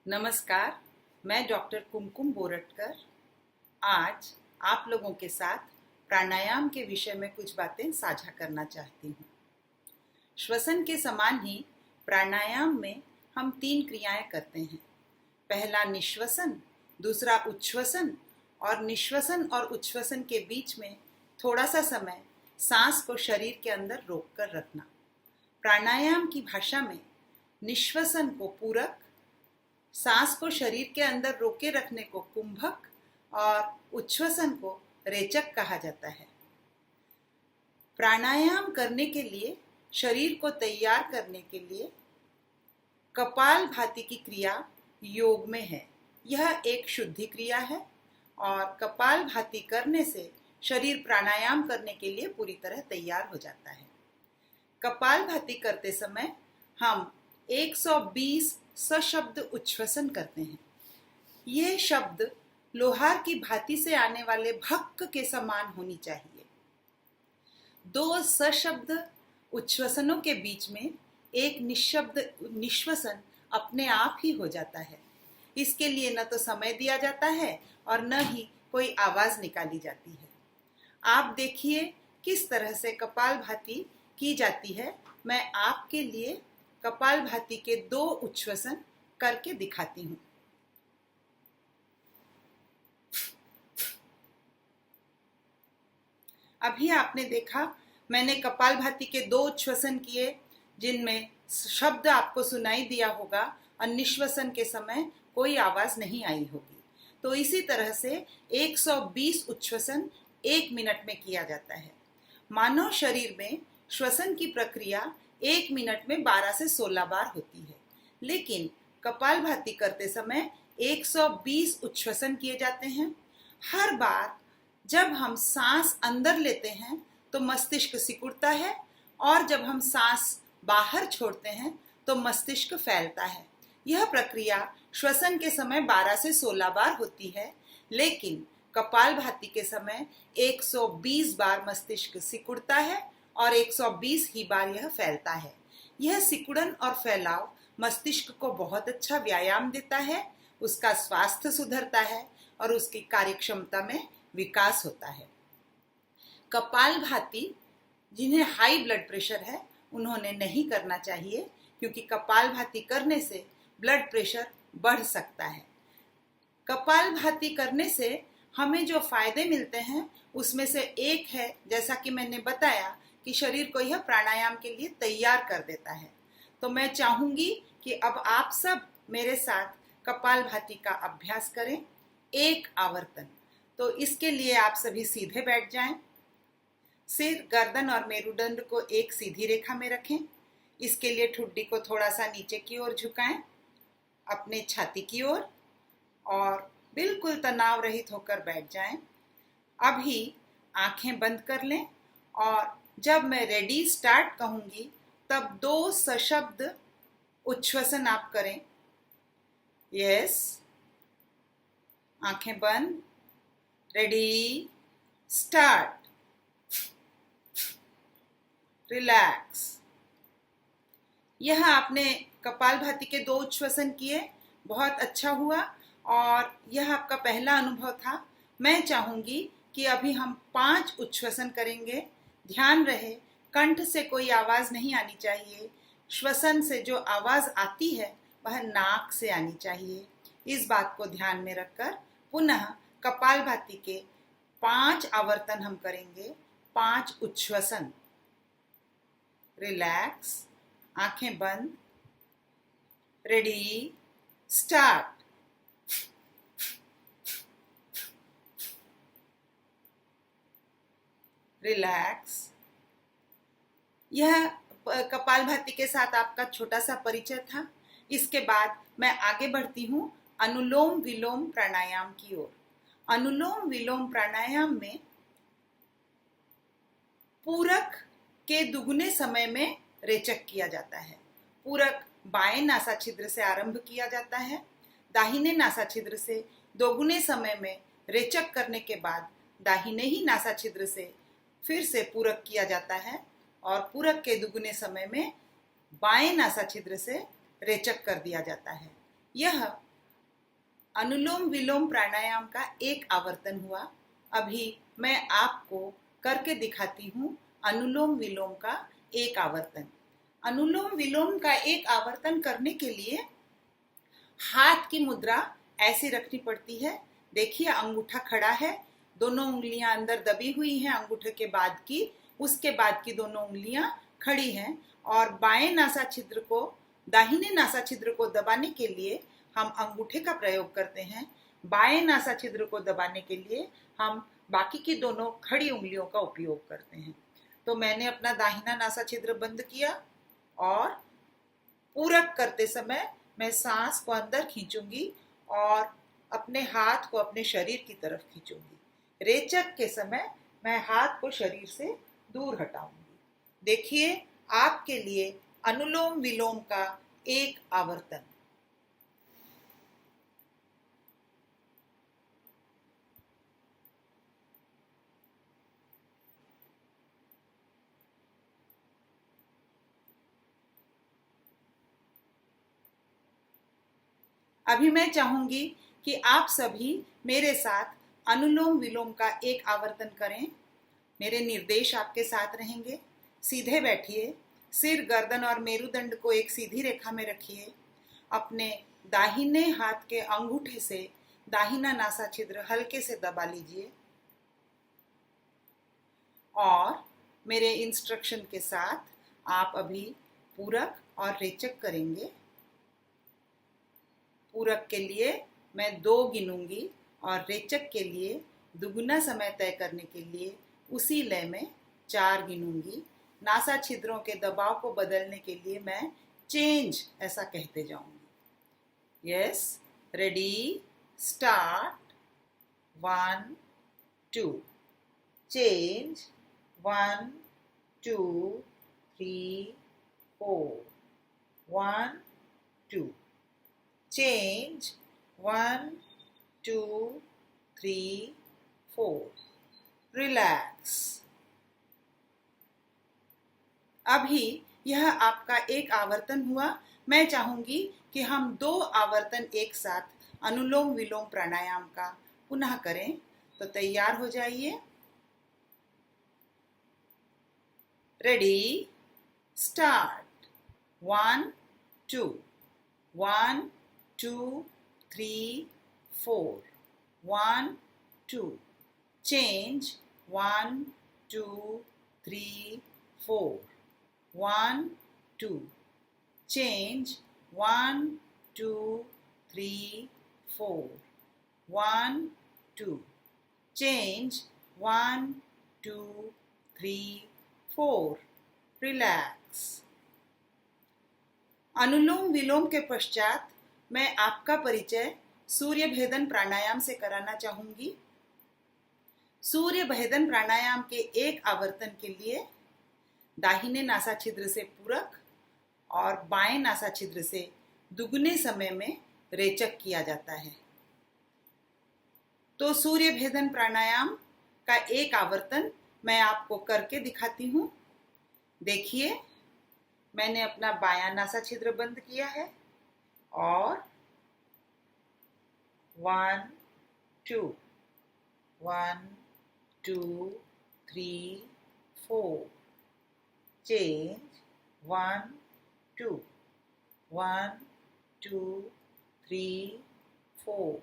नमस्कार, मैं डॉक्टर कुमकुम बोरटकर आज आप लोगों के साथ प्राणायाम के विषय में कुछ बातें साझा करना चाहती हूँ। श्वसन के समान ही प्राणायाम में हम 3 क्रियाएं करते हैं। पहला निश्वसन, दूसरा उच्छ्वसन और निश्वसन और उच्छ्वसन के बीच में थोड़ा सा समय सांस को शरीर के अंदर रोक कर रखना। प्राणायाम की भाषा में निश्वसन को पूरक, सांस को शरीर के अंदर रोके रखने को कुंभक और उच्छ्वसन को रेचक कहा जाता है। प्राणायाम करने के लिए, शरीर को तैयार करने के लिए कपालभाति की क्रिया योग में है। यह एक शुद्धि क्रिया है और कपालभाति करने से शरीर प्राणायाम करने के लिए पूरी तरह तैयार हो जाता है। कपालभाति करते समय हम 120 सशब्द उच्छ्वसन करते हैं। ये शब्द लोहार की भांति से आने वाले भक्क के समान होनी चाहिए। 2 सशब्द उच्छ्वसनों के बीच में एक निशब्द निश्वसन अपने आप ही हो जाता है। इसके लिए न तो समय दिया जाता है और न ही कोई आवाज निकाली जाती है। आप देखिए किस तरह से कपालभाति की जाती है। मैं आपके लिए कपालभाति के 2 उच्छ्वसन करके दिखाती हूँ। अभी आपने देखा मैंने कपालभाति के 2 उच्छ्वसन किए, जिनमें शब्द आपको सुनाई दिया होगा और निश्वसन के समय कोई आवाज नहीं आई होगी। तो इसी तरह से 120 उच्छ्वसन 1 मिनट में किया जाता है। मानव शरीर में श्वसन की प्रक्रिया 1 मिनट में 12 से 16 बार होती है, लेकिन कपालभाति करते समय 120 उच्छ्वसन किए जाते हैं। हर बार जब हम सांस अंदर लेते हैं तो मस्तिष्क सिकुड़ता है और जब हम सांस बाहर छोड़ते हैं तो मस्तिष्क फैलता है। यह प्रक्रिया श्वसन के समय 12 से 16 बार होती है, लेकिन कपालभाति के समय 120 बार मस्तिष्क सिकुड़ता है और 120 ही बार यह फैलता है। यह सिकुड़न और फैलाव मस्तिष्क को बहुत अच्छा व्यायाम देता है, उसका स्वास्थ्य सुधरता है और उसकी कार्यक्षमता में विकास होता है। कपालभाति जिन्हें हाई ब्लड प्रेशर है उन्होंने नहीं करना चाहिए, क्योंकि कपालभाति करने से ब्लड प्रेशर बढ़ सकता है। कपालभाति करने से हमें जो फायदे मिलते हैं उसमें से एक है, जैसा कि मैंने बताया, कि शरीर को यह प्राणायाम के लिए तैयार कर देता है। तो मैं चाहूंगी कि अब आप सब मेरे साथ कपालभाति का अभ्यास करें, 1 आवर्तन। तो इसके लिए आप सभी सीधे बैठ जाएं। सिर, गर्दन और मेरुदंड को एक सीधी रेखा में रखें। इसके लिए ठुड्डी को थोड़ा सा नीचे की ओर झुकाएं, अपने छाती की ओर, और बिल्कुल तनाव रहित होकर बैठ जाएं। अभी आंखें बंद कर लें और जब मैं रेडी स्टार्ट कहूंगी तब 2 सशब्द उच्छ्वसन आप करें। यस, आंखें बंद, रेडी, स्टार्ट, रिलैक्स। यह आपने कपालभाति के 2 उच्छ्वसन किए, बहुत अच्छा हुआ और यह आपका पहला अनुभव था। मैं चाहूंगी कि अभी हम 5 उच्छ्वसन करेंगे। ध्यान रहे, कंठ से कोई आवाज नहीं आनी चाहिए। श्वसन से जो आवाज आती है वह नाक से आनी चाहिए। इस बात को ध्यान में रखकर पुनः कपालभाति के 5 आवर्तन हम करेंगे, 5 उच्छ्वसन। रिलैक्स, आंखें बंद, रेडी, स्टार्ट। रिलैक्स। यह कपालभाति के साथ आपका छोटा सा परिचय था। इसके बाद मैं आगे बढ़ती हूँ अनुलोम विलोम प्राणायाम की ओर। अनुलोम विलोम प्राणायाम में पूरक के दुगने समय में रेचक किया जाता है। पूरक बाएं नासाछिद्र से आरंभ किया जाता है। दाहिने नासाछिद्र से दोगुने समय में रेचक करने के बाद दाहिने ही नासाछिद्र से फिर से पूरक किया जाता है और पूरक के दुगने समय में बाएं नासाछिद्र से रेचक कर दिया जाता है। यह अनुलोम विलोम प्राणायाम का एक आवर्तन हुआ। अभी मैं आपको करके दिखाती हूँ अनुलोम विलोम का एक आवर्तन। अनुलोम विलोम का एक आवर्तन करने के लिए हाथ की मुद्रा ऐसी रखनी पड़ती है। देखिए, अंगूठा खड़ा है, दोनों उंगलियां अंदर दबी हुई हैं अंगूठे के बाद की, उसके बाद की दोनों उंगलियां खड़ी हैं और बाएं नासा छिद्र को दाहिने नासा छिद्र को दबाने के लिए हम अंगूठे का प्रयोग करते हैं। बाएं नासा छिद्र को दबाने के लिए हम बाकी की दोनों खड़ी उंगलियों का उपयोग करते हैं। तो मैंने अपना दाहिना नासा छिद्र बंद किया और पूरक करते समय मैं सांस को अंदर खींचूंगी और अपने हाथ को अपने शरीर की तरफ खींचूंगी। रेचक के समय मैं हाथ को शरीर से दूर हटाऊंगी। देखिए, आपके लिए अनुलोम विलोम का एक आवर्तन। अभी मैं चाहूंगी कि आप सभी मेरे साथ अनुलोम विलोम का एक आवर्तन करें। मेरे निर्देश आपके साथ रहेंगे। सीधे बैठिए, सिर, गर्दन और मेरुदंड को एक सीधी रेखा में रखिए। अपने दाहिने हाथ के अंगूठे से दाहिना नासा छिद्र हल्के से दबा लीजिए और मेरे इंस्ट्रक्शन के साथ आप अभी पूरक और रेचक करेंगे। पूरक के लिए मैं 2 गिनूंगी और रेचक के लिए दुगुना समय तय करने के लिए उसी लय में 4 गिनूंगी। नासा छिद्रों के दबाव को बदलने के लिए मैं चेंज ऐसा कहते जाऊंगी। Yes, ready, start. 1 2 change 1 2 3 4 1 2 change 1 2 3 4 relax. अभी यह आपका एक आवर्तन हुआ। मैं चाहूंगी कि हम 2 आवर्तन एक साथ अनुलोम विलोम प्राणायाम का पुनः करें। तो तैयार हो जाइए। Ready, start. 1 2 1 2 3 4 1 2 change 1 2 3 4 1 2 change 1 2 3 4 1 2 change 1 2 3 4 relax. अनुलोम विलोम के पश्चात मैं आपका परिचय सूर्य भेदन प्राणायाम से कराना चाहूंगी। सूर्य भेदन प्राणायाम के एक आवर्तन के लिए दाहिने नासा छिद्र से पूरक और बाएं नासा छिद्र से दुगने समय में रेचक किया जाता है। तो सूर्य भेदन प्राणायाम का एक आवर्तन मैं आपको करके दिखाती हूँ। देखिए, मैंने अपना बायां नासा छिद्र बंद किया है और 1 2 1 2 3 4 change 1 2 1 2 3 4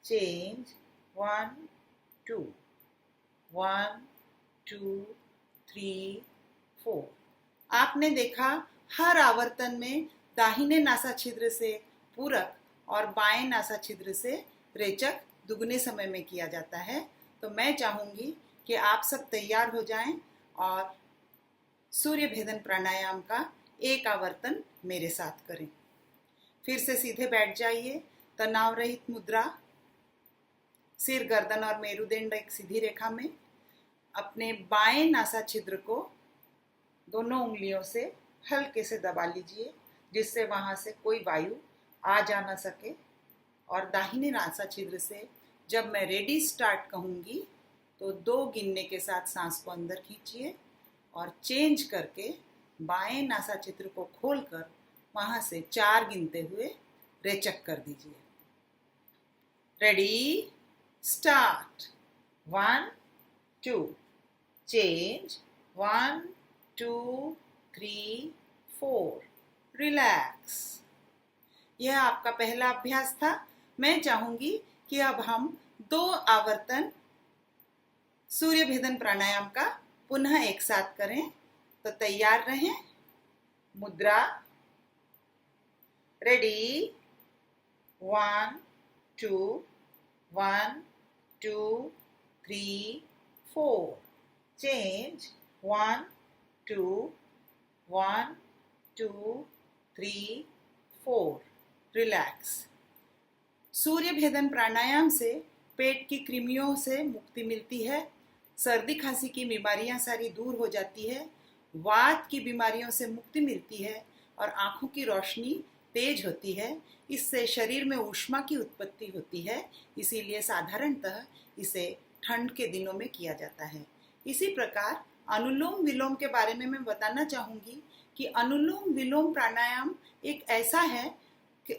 change 1 2 1 2 3 4। आपने देखा, हर आवर्तन में दाहिने नासा छिद्र से पूरक और बाएं नासा छिद्र से रेचक दुगने समय में किया जाता है। तो मैं चाहूंगी कि आप सब तैयार हो जाएं और सूर्य भेदन प्राणायाम का एक आवर्तन मेरे साथ करें। फिर से सीधे बैठ जाइए, तनाव रहित मुद्रा, सिर, गर्दन और मेरुदंड एक सीधी रेखा में। अपने बाएं नासा छिद्र को दोनों उंगलियों से हल्के से दबा लीजिए, जिससे वहां से कोई वायु आ जा ना सके। और दाहिने नासा छिद्र से जब मैं रेडी स्टार्ट कहूंगी तो 2 गिनने के साथ सांस को अंदर खींचिए और चेंज करके बाएं नासा छिद्र को खोलकर वहां से 4 गिनते हुए रेचक कर दीजिए। Ready? Start. 1, 2. Change. 1, 2, 3, 4. Relax. यह आपका पहला अभ्यास था। मैं चाहूंगी कि अब हम 2 आवर्तन सूर्य भेदन प्राणायाम का पुनः एक साथ करें। तो तैयार रहें। मुद्रा। रेडी। 1, 2, 1, 2, 3, 4. Change. 1, 2, 1, 2, 3, 4. रिलैक्स। सूर्य भेदन प्राणायाम से पेट की कृमियों से मुक्ति मिलती है, सर्दी खांसी की बीमारियां सारी दूर हो जाती है, वात की बीमारियों से मुक्ति मिलती है और आंखों की रोशनी तेज होती है। इससे शरीर में ऊष्मा की उत्पत्ति होती है, इसीलिए साधारणतः इसे ठंड के दिनों में किया जाता है। इसी प्रकार अनुलोम विलोम के बारे में मैं बताना चाहूँगी कि अनुलोम विलोम प्राणायाम एक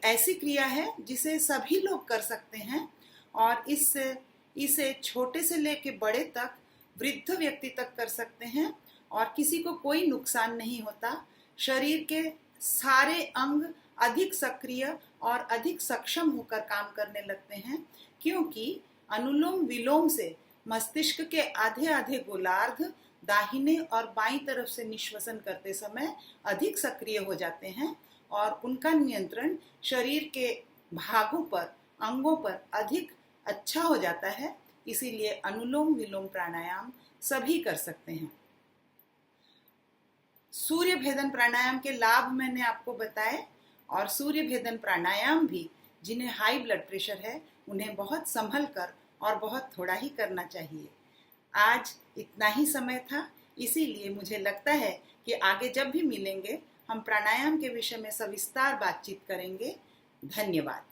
ऐसी क्रिया है जिसे सभी लोग कर सकते हैं और इसे छोटे से लेकर बड़े तक, वृद्ध व्यक्ति तक कर सकते हैं और किसी को कोई नुकसान नहीं होता। शरीर के सारे अंग अधिक सक्रिय और अधिक सक्षम होकर काम करने लगते हैं, क्योंकि अनुलोम विलोम से मस्तिष्क के आधे आधे गोलार्ध दाहिने और बाईं तरफ से निश्वसन करते समय अधिक सक्रिय हो जाते हैं और उनका नियंत्रण शरीर के भागों पर, अंगों पर अधिक अच्छा हो जाता है। इसीलिए अनुलोम विलोम प्राणायाम सभी कर सकते हैं। सूर्य भेदन प्राणायाम के लाभ मैंने आपको बताए और सूर्य भेदन प्राणायाम भी जिन्हें हाई ब्लड प्रेशर है उन्हें बहुत संभल कर और बहुत थोड़ा ही करना चाहिए। आज इतना ही समय था, इसीलिए मुझे लगता है कि आगे जब भी मिलेंगे हम प्राणायाम के विषय में सविस्तार बातचीत करेंगे। धन्यवाद।